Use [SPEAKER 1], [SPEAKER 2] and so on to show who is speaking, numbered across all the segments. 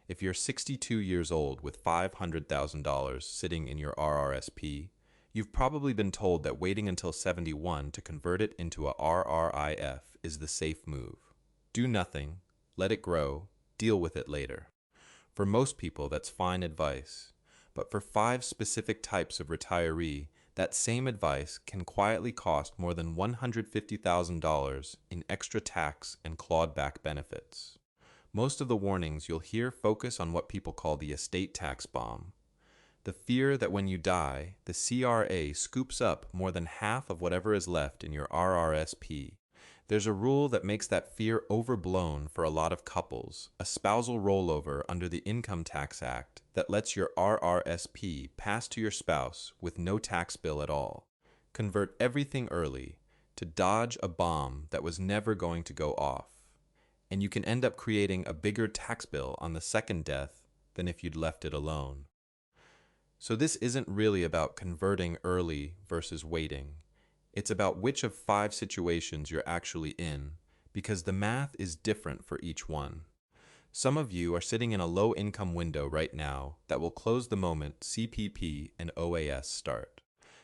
[SPEAKER 1] If you're 62 years old with $500,000 sitting in your RRSP, you've probably been told that waiting until 71 to convert it into a RRIF is the safe move. Do nothing, let it grow, deal with it later. For most people, that's fine advice. But for 5 specific types of retiree, that same advice can quietly cost more than $150,000 in extra tax and clawback benefits. Most of the warnings you'll hear focus on what people call the estate tax bomb. The fear that when you die, the CRA scoops up more than half of whatever is left in your RRSP. There's a rule that makes that fear overblown for a lot of couples, a spousal rollover under the Income Tax Act that lets your RRSP pass to your spouse with no tax bill at all. Convert everything early to dodge a bomb that was never going to go off. And you can end up creating a bigger tax bill on the second death than if you'd left it alone. So this isn't really about converting early versus waiting. It's about which of 5 situations you're actually in, because the math is different for each one. Some of you are sitting in a low-income window right now that will close the moment CPP and OAS start.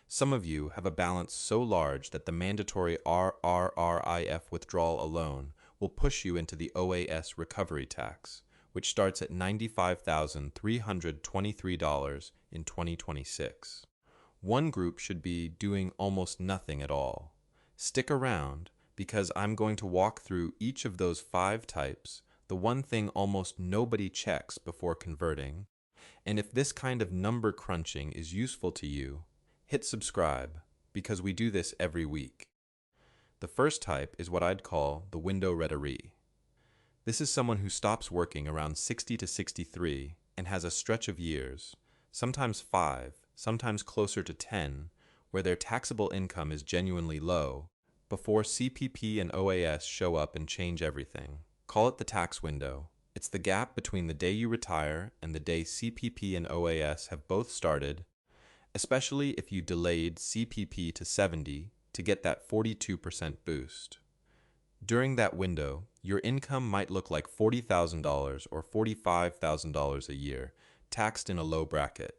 [SPEAKER 1] Some of you have a balance so large that the mandatory RRIF withdrawal alone will push you into the OAS recovery tax, which starts at $95,323 in 2026. One group should be doing almost nothing at all. Stick around, because I'm going to walk through each of those 5 types, the one thing almost nobody checks before converting. And if this kind of number crunching is useful to you, hit subscribe, because we do this every week. The first type is what I'd call the window retiree. This is someone who stops working around 60 to 63 and has a stretch of years, sometimes 5, sometimes closer to 10, where their taxable income is genuinely low, before CPP and OAS show up and change everything. Call it the tax window. It's the gap between the day you retire and the day CPP and OAS have both started, especially if you delayed CPP to 70 to get that 42% boost. During that window, your income might look like $40,000 or $45,000 a year, taxed in a low bracket.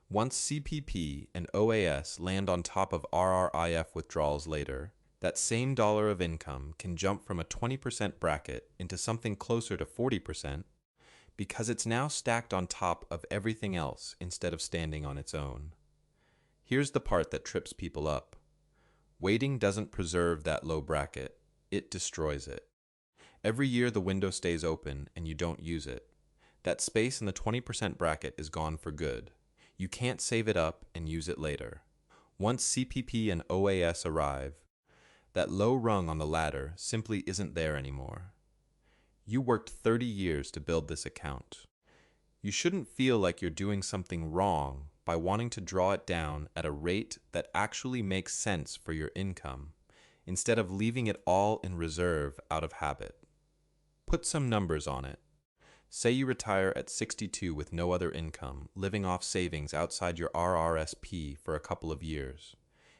[SPEAKER 1] Once CPP and OAS land on top of RRIF withdrawals later, that same dollar of income can jump from a 20% bracket into something closer to 40% because it's now stacked on top of everything else instead of standing on its own. Here's the part that trips people up. Waiting doesn't preserve that low bracket, it destroys it. Every year the window stays open and you don't use it. That space in the 20% bracket is gone for good. You can't save it up and use it later. Once CPP and OAS arrive, that low rung on the ladder simply isn't there anymore. You worked 30 years to build this account. You shouldn't feel like you're doing something wrong by wanting to draw it down at a rate that actually makes sense for your income, instead of leaving it all in reserve out of habit. Put some numbers on it. Say you retire at 62 with no other income, living off savings outside your RRSP for a couple of years.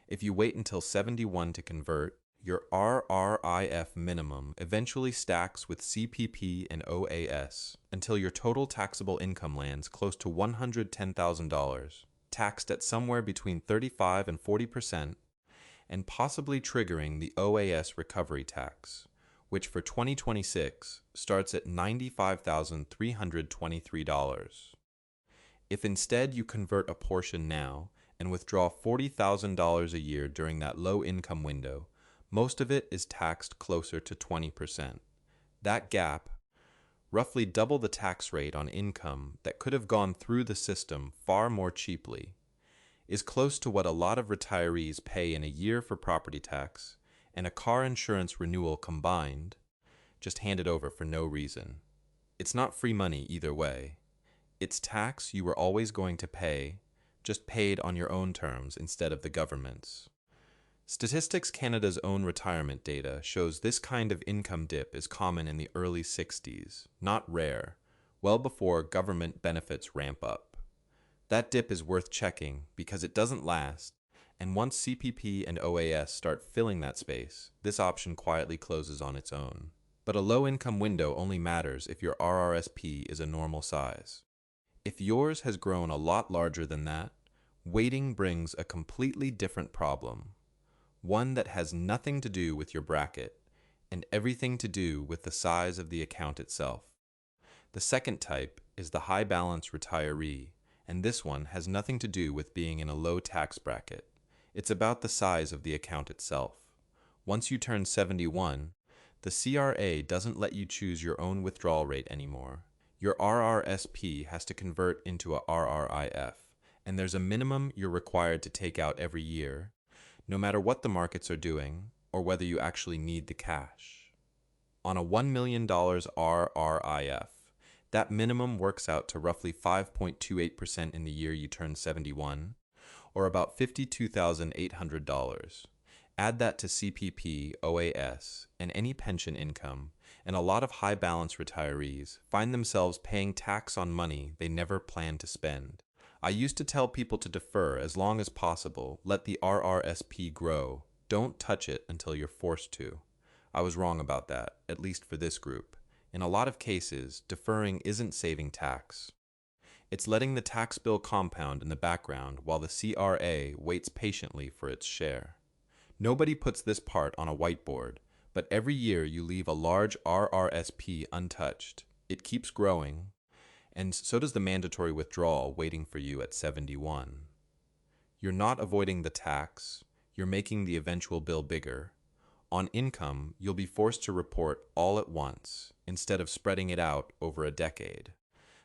[SPEAKER 1] If you wait until 71 to convert, your RRIF minimum eventually stacks with CPP and OAS until your total taxable income lands close to $110,000, taxed at somewhere between 35 and 40%, and possibly triggering the OAS recovery tax, which for 2026 starts at $95,323. If instead you convert a portion now and withdraw $40,000 a year during that low income window, most of it is taxed closer to 20%. That gap, roughly double the tax rate on income that could have gone through the system far more cheaply, is close to what a lot of retirees pay in a year for property tax and a car insurance renewal combined, just handed over for no reason. It's not free money either way. It's tax you were always going to pay, just paid on your own terms instead of the government's. Statistics Canada's own retirement data shows this kind of income dip is common in the early 60s, not rare, well before government benefits ramp up. That dip is worth checking because it doesn't last, and once CPP and OAS start filling that space, this option quietly closes on its own. But a low-income window only matters if your RRSP is a normal size. If yours has grown a lot larger than that, waiting brings a completely different problem, one that has nothing to do with your bracket and everything to do with the size of the account itself. The second type is the high balance retiree, and this one has nothing to do with being in a low tax bracket. It's about the size of the account itself. Once you turn 71, the CRA doesn't let you choose your own withdrawal rate anymore. Your RRSP has to convert into a RRIF, and there's a minimum you're required to take out every year, no matter what the markets are doing or whether you actually need the cash. On a $1 million RRIF, that minimum works out to roughly 5.28% in the year you turn 71, or about $52,800. Add that to CPP, OAS, and any pension income, and a lot of high balance retirees find themselves paying tax on money they never planned to spend. I used to tell people to defer as long as possible, let the RRSP grow, don't touch it until you're forced to. I was wrong about that, at least for this group. In a lot of cases, deferring isn't saving tax. It's letting the tax bill compound in the background while the CRA waits patiently for its share. Nobody puts this part on a whiteboard, but every year you leave a large RRSP untouched. It keeps growing, and so does the mandatory withdrawal waiting for you at 71. You're not avoiding the tax, you're making the eventual bill bigger. On income, you'll be forced to report all at once, instead of spreading it out over a decade.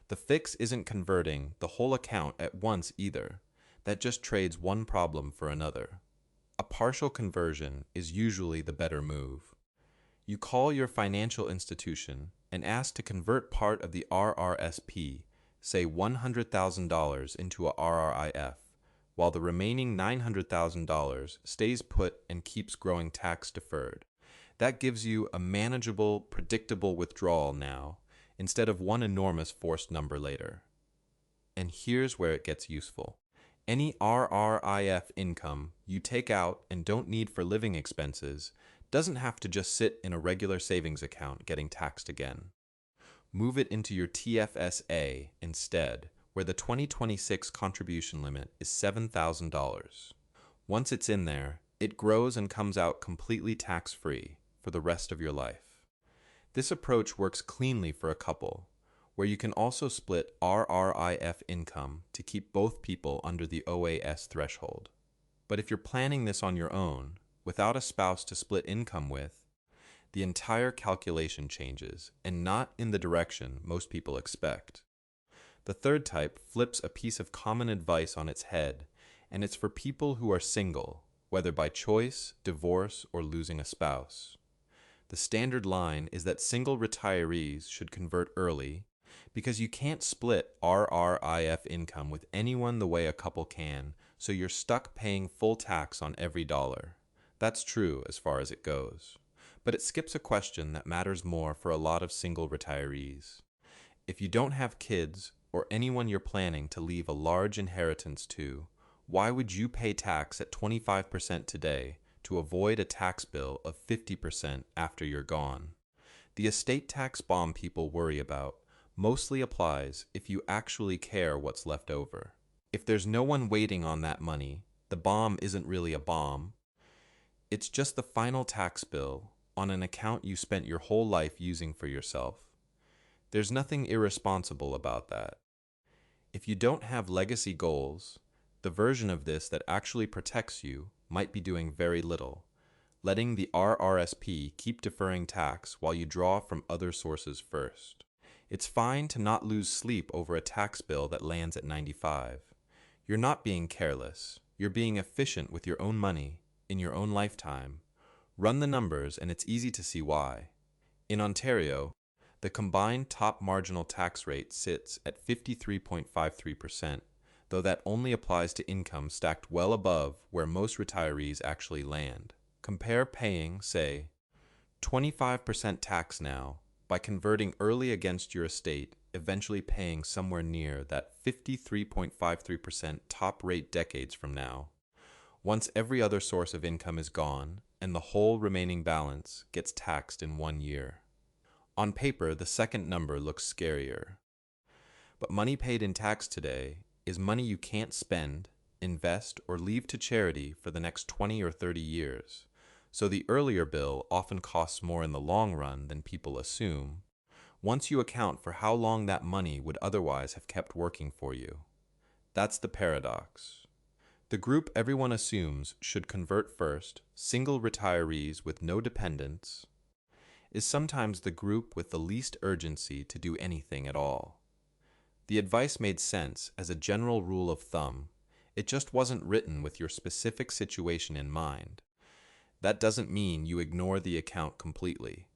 [SPEAKER 1] The fix isn't converting the whole account at once either. That just trades one problem for another. A partial conversion is usually the better move. You call your financial institution and ask to convert part of the RRSP, say $100,000 into a RRIF, while the remaining $900,000 stays put and keeps growing tax deferred. That gives you a manageable, predictable withdrawal now, instead of one enormous forced number later. And here's where it gets useful. Any RRIF income you take out and don't need for living expenses doesn't have to just sit in a regular savings account getting taxed again. Move it into your TFSA instead, where the 2026 contribution limit is $7,000. Once it's in there, it grows and comes out completely tax-free for the rest of your life. This approach works cleanly for a couple, where you can also split RRIF income to keep both people under the OAS threshold. But if you're planning this on your own, without a spouse to split income with, the entire calculation changes, and not in the direction most people expect. The third type flips a piece of common advice on its head, and it's for people who are single, whether by choice, divorce, or losing a spouse. The standard line is that single retirees should convert early because you can't split RRIF income with anyone the way a couple can, so you're stuck paying full tax on every dollar. That's true as far as it goes. But it skips a question that matters more for a lot of single retirees. If you don't have kids or anyone you're planning to leave a large inheritance to, why would you pay tax at 25% today to avoid a tax bill of 50% after you're gone? The estate tax bomb people worry about mostly applies if you actually care what's left over. If there's no one waiting on that money, the bomb isn't really a bomb. It's just the final tax bill on an account you spent your whole life using for yourself. There's nothing irresponsible about that. If you don't have legacy goals, the version of this that actually protects you might be doing very little, letting the RRSP keep deferring tax while you draw from other sources first. It's fine to not lose sleep over a tax bill that lands at 95. You're not being careless. You're being efficient with your own money in your own lifetime. Run the numbers and it's easy to see why. In Ontario, the combined top marginal tax rate sits at 53.53%, though that only applies to income stacked well above where most retirees actually land. Compare paying, say, 25% tax now by converting early against your estate, eventually paying somewhere near that 53.53% top rate decades from now, once every other source of income is gone and the whole remaining balance gets taxed in 1 year. On paper, the second number looks scarier. But money paid in tax today is money you can't spend, invest, or leave to charity for the next 20 or 30 years. So the earlier bill often costs more in the long run than people assume, once you account for how long that money would otherwise have kept working for you. That's the paradox. The group everyone assumes should convert first, single retirees with no dependents, is sometimes the group with the least urgency to do anything at all. The advice made sense as a general rule of thumb. It just wasn't written with your specific situation in mind. That doesn't mean you ignore the account completely.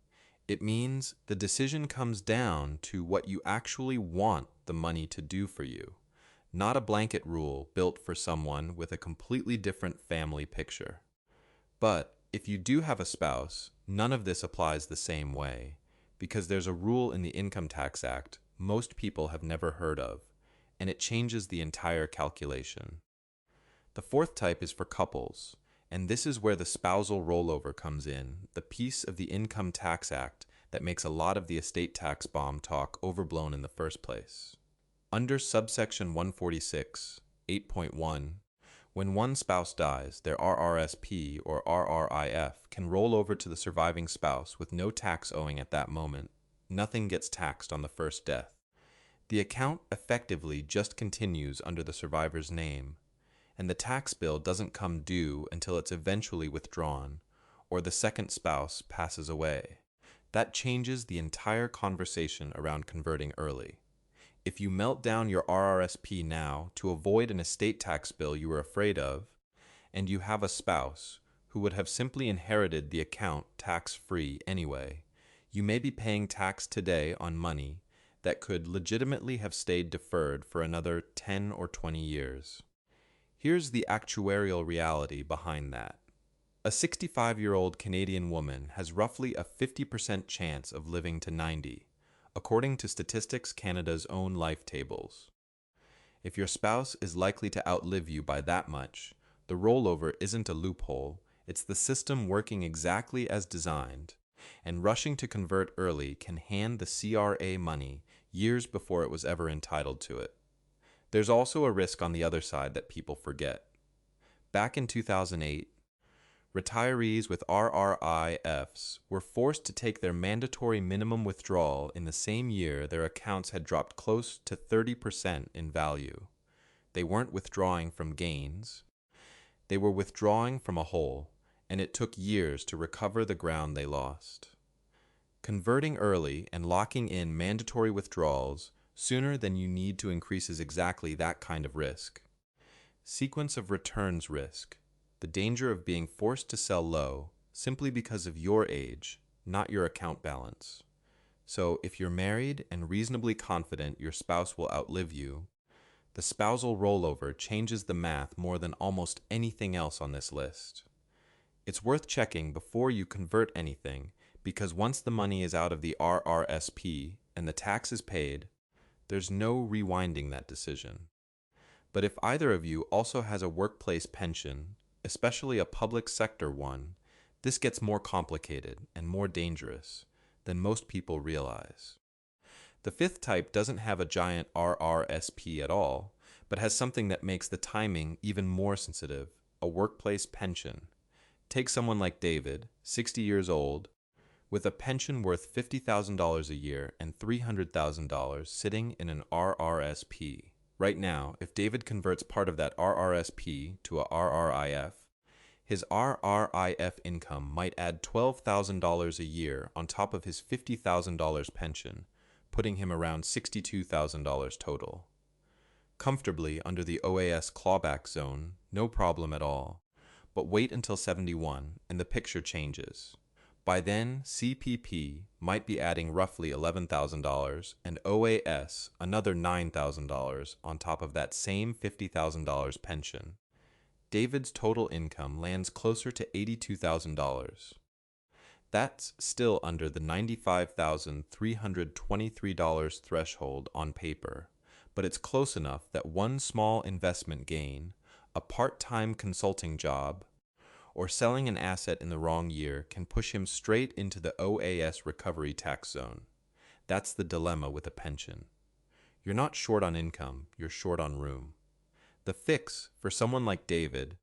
[SPEAKER 1] It means the decision comes down to what you actually want the money to do for you, not a blanket rule built for someone with a completely different family picture. But if you do have a spouse, none of this applies the same way, because there's a rule in the Income Tax Act most people have never heard of, and it changes the entire calculation. The fourth type is for couples, and this is where the spousal rollover comes in, the piece of the Income Tax Act that makes a lot of the estate tax bomb talk overblown in the first place. Under subsection 146, 8.1, when one spouse dies, their RRSP or RRIF can roll over to the surviving spouse with no tax owing at that moment. Nothing gets taxed on the first death. The account effectively just continues under the survivor's name, and the tax bill doesn't come due until it's eventually withdrawn or the second spouse passes away. That changes the entire conversation around converting early. If you melt down your RRSP now to avoid an estate tax bill you were afraid of, and you have a spouse who would have simply inherited the account tax-free anyway, you may be paying tax today on money that could legitimately have stayed deferred for another 10 or 20 years. Here's the actuarial reality behind that. A 65-year-old Canadian woman has roughly a 50% chance of living to 90, according to Statistics Canada's own life tables. If your spouse is likely to outlive you by that much, the rollover isn't a loophole, it's the system working exactly as designed, and rushing to convert early can hand the CRA money years before it was ever entitled to it. There's also a risk on the other side that people forget. Back in 2008, retirees with RRIFs were forced to take their mandatory minimum withdrawal in the same year their accounts had dropped close to 30% in value. They weren't withdrawing from gains. They were withdrawing from a hole, and it took years to recover the ground they lost. Converting early and locking in mandatory withdrawals sooner than you need to increases exactly that kind of risk. Sequence of returns risk. The danger of being forced to sell low simply because of your age, not your account balance. So if you're married and reasonably confident your spouse will outlive you, the spousal rollover changes the math more than almost anything else on this list. It's worth checking before you convert anything, because once the money is out of the RRSP and the tax is paid, there's no rewinding that decision. But if either of you also has a workplace pension, especially a public sector one, this gets more complicated and more dangerous than most people realize. The fifth type doesn't have a giant RRSP at all, but has something that makes the timing even more sensitive, a workplace pension. Take someone like David, 60 years old, with a pension worth $50,000 a year and $300,000 sitting in an RRSP. Right now, if David converts part of that RRSP to a RRIF, his RRIF income might add $12,000 a year on top of his $50,000 pension, putting him around $62,000 total. Comfortably under the OAS clawback zone, no problem at all. But wait until 71 and the picture changes. By then, CPP might be adding roughly $11,000 and OAS another $9,000 on top of that same $50,000 pension. David's total income lands closer to $82,000. That's still under the $95,323 threshold on paper, but it's close enough that one small investment gain, a part-time consulting job, or selling an asset in the wrong year can push him straight into the OAS recovery tax zone. That's the dilemma with a pension. You're not short on income, you're short on room. The fix, for someone like David,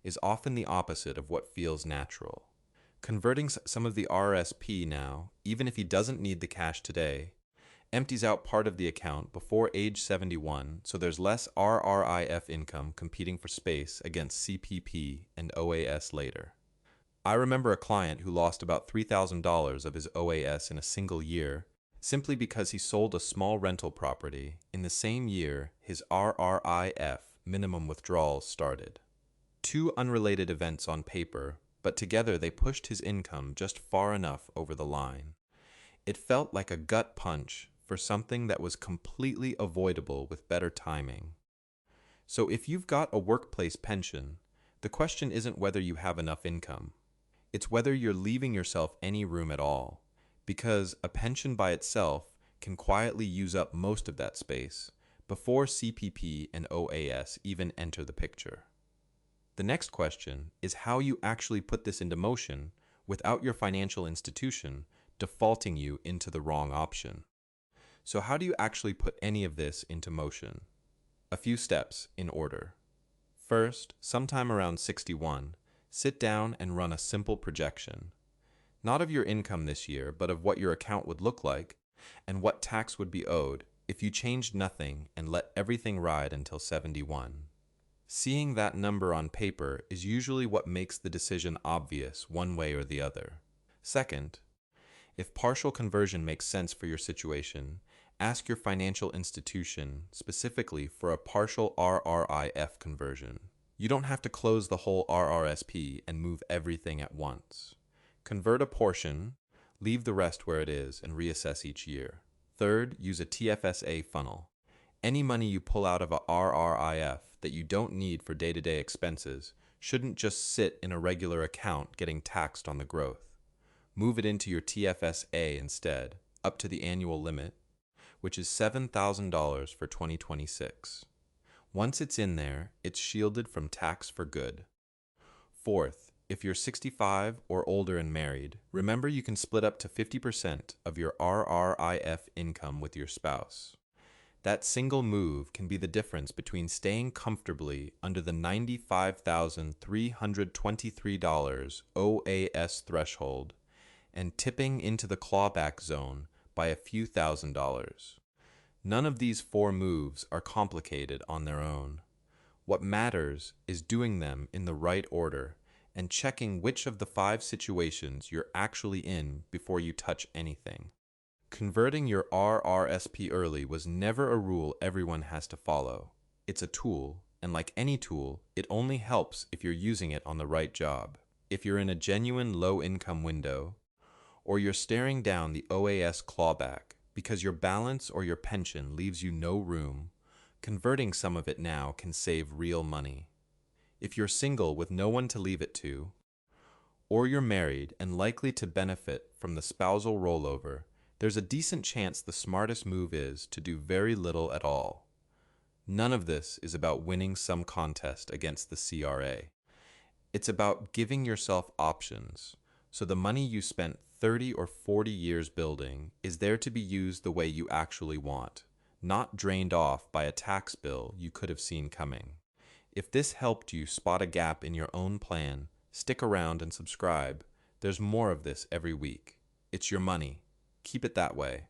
[SPEAKER 1] is often the opposite of what feels natural. Converting some of the RRSP now, even if he doesn't need the cash today, empties out part of the account before age 71, so there's less RRIF income competing for space against CPP and OAS later. I remember a client who lost about $3,000 of his OAS in a single year simply because he sold a small rental property in the same year his RRIF minimum withdrawals started. Two unrelated events on paper, but together they pushed his income just far enough over the line. It felt like a gut punch for something that was completely avoidable with better timing. So if you've got a workplace pension, the question isn't whether you have enough income. It's whether you're leaving yourself any room at all, because a pension by itself can quietly use up most of that space before CPP and OAS even enter the picture. The next question is how you actually put this into motion without your financial institution defaulting you into the wrong option. So how do you actually put any of this into motion? A few steps in order. First, sometime around 61, sit down and run a simple projection. Not of your income this year, but of what your account would look like and what tax would be owed if you changed nothing and let everything ride until 71. Seeing that number on paper is usually what makes the decision obvious one way or the other. Second, if partial conversion makes sense for your situation, ask your financial institution specifically for a partial RRIF conversion. You don't have to close the whole RRSP and move everything at once. Convert a portion, leave the rest where it is, and reassess each year. Third, use a TFSA funnel. Any money you pull out of a RRIF that you don't need for day-to-day expenses shouldn't just sit in a regular account getting taxed on the growth. Move it into your TFSA instead, up to the annual limit, which is $7,000 for 2026. Once it's in there, it's shielded from tax for good. Fourth, if you're 65 or older and married, remember you can split up to 50% of your RRIF income with your spouse. That single move can be the difference between staying comfortably under the $95,323 OAS threshold and tipping into the clawback zone by a few $1,000s. None of these four moves are complicated on their own. What matters is doing them in the right order and checking which of the 5 situations you're actually in before you touch anything. Converting your RRSP early was never a rule everyone has to follow. It's a tool, and like any tool, it only helps if you're using it on the right job. If you're in a genuine low-income window, or you're staring down the OAS clawback because your balance or your pension leaves you no room, converting some of it now can save real money. If you're single with no one to leave it to, or you're married and likely to benefit from the spousal rollover, there's a decent chance the smartest move is to do very little at all. None of this is about winning some contest against the CRA. It's about giving yourself options, so the money you spent 30 or 40 years building is there to be used the way you actually want, not drained off by a tax bill you could have seen coming. If this helped you spot a gap in your own plan, stick around and subscribe. There's more of this every week. It's your money. Keep it that way.